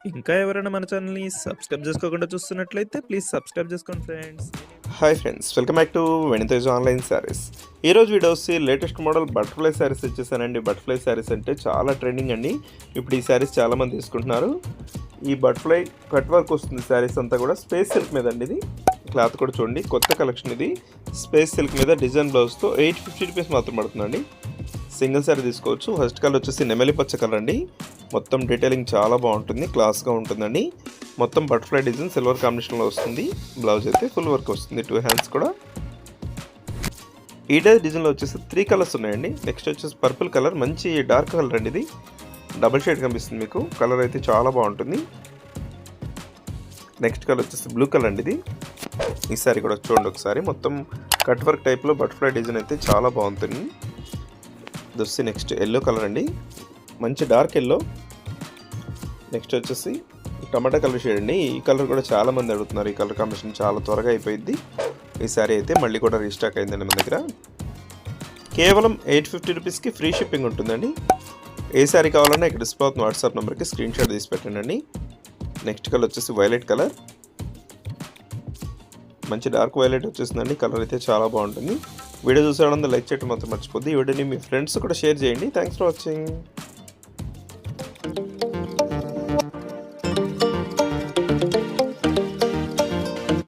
ఇంకా ఎవరైనా మన ఛానల్‌ని సబ్స్క్రైబ్ చేసుకోకుండా చూస్తున్నట్లయితే ప్లీజ్ సబ్స్క్రైబ్ చేసుకోండి friends. Hi friends, welcome back to వెనితేజ్ ఆన్లైన్ శారీస్. ఈరోజు వీడియో వచ్చి లేటెస్ట్ మోడల్ బటర్ఫ్లై శారీస్ ఇచ్చేసానండి. బటర్ఫ్లై శారీస్ అంటే చాలా ట్రెండింగ్ అండి. ఇప్పుడు ఈ శారీస్ చాలామంది తీసుకుంటున్నారు. ఈ బటర్ఫ్లై కట్ వర్క్ వస్తుంది శారీస్ అంతా కూడా స్పేస్ సిల్క్ మీద అండి. ఇది క్లాత్ కూడా చూడండి, కొత్త కలెక్షన్ ఇది. స్పేస్ సిల్క్ మీద డిజైన్ బ్లౌజ్తో 850 రూపీస్ మాత్రం పడుతుందండి. సింగిల్ శారీ తీసుకోవచ్చు. ఫస్ట్ కలర్ వచ్చేసి నెమలి పచ్చ కలర్ అండి. మొత్తం డీటెయిలింగ్ చాలా బాగుంటుంది, క్లాస్గా ఉంటుందండి. మొత్తం బటర్ఫ్లై డిజైన్ సిల్వర్ కాంబినేషన్లో వస్తుంది. బ్లౌజ్ అయితే ఫుల్ వర్క్ వస్తుంది, 2 హ్యాండ్స్ కూడా. ఈ డిజైన్లో వచ్చేసి 3 కలర్స్ ఉన్నాయండి. నెక్స్ట్ వచ్చేసి పర్పుల్ కలర్, మంచి డార్క్ కలర్ అండి. ఇది డబుల్ షేడ్ కనిపిస్తుంది మీకు. కలర్ అయితే చాలా బాగుంటుంది. నెక్స్ట్ కలర్ వచ్చేసి బ్లూ కలర్ అండి. ఇది ఈ సారీ కూడా చూడండి ఒకసారి. మొత్తం కట్ వర్క్ టైప్లో బటర్ఫ్లై డిజైన్ అయితే చాలా బాగుంటుంది. దొస్సి నెక్స్ట్ ఎల్లో కలర్ అండి, మంచి డార్క్ ఎల్లో. నెక్స్ట్ వచ్చేసి టమాటా కలర్ షేడ్ అండి. ఈ కలర్ కూడా చాలా మంది అడుగుతున్నారు. ఈ కలర్ కాంబినేషన్ చాలా త్వరగా అయిపోయింది. ఈ సారీ అయితే మళ్ళీ కూడా రీస్టాక్ అయిందండి మన దగ్గర. కేవలం 850 రూపీస్కి ఫ్రీ షిప్పింగ్ ఉంటుందండి. ఏ సారీ కావాలన్నా ఇక్కడ డిస్ప్లే అవుతున్న వాట్సాప్ నెంబర్కి స్క్రీన్ షాట్ తీసి పెట్టండి. నెక్స్ట్ కలర్ వచ్చేసి వైలెట్ కలర్, మంచి డార్క్ వైలెట్ వచ్చేసిందండి. కలర్ అయితే చాలా బాగుంటుంది. వీడియో చూసేవాళ్ళందరూ లైక్ చేయడం మాత్రం మర్చిపోద్ది. ఈ వీడియోని మీ ఫ్రెండ్స్ కూడా షేర్ చేయండి. Thanks for watching.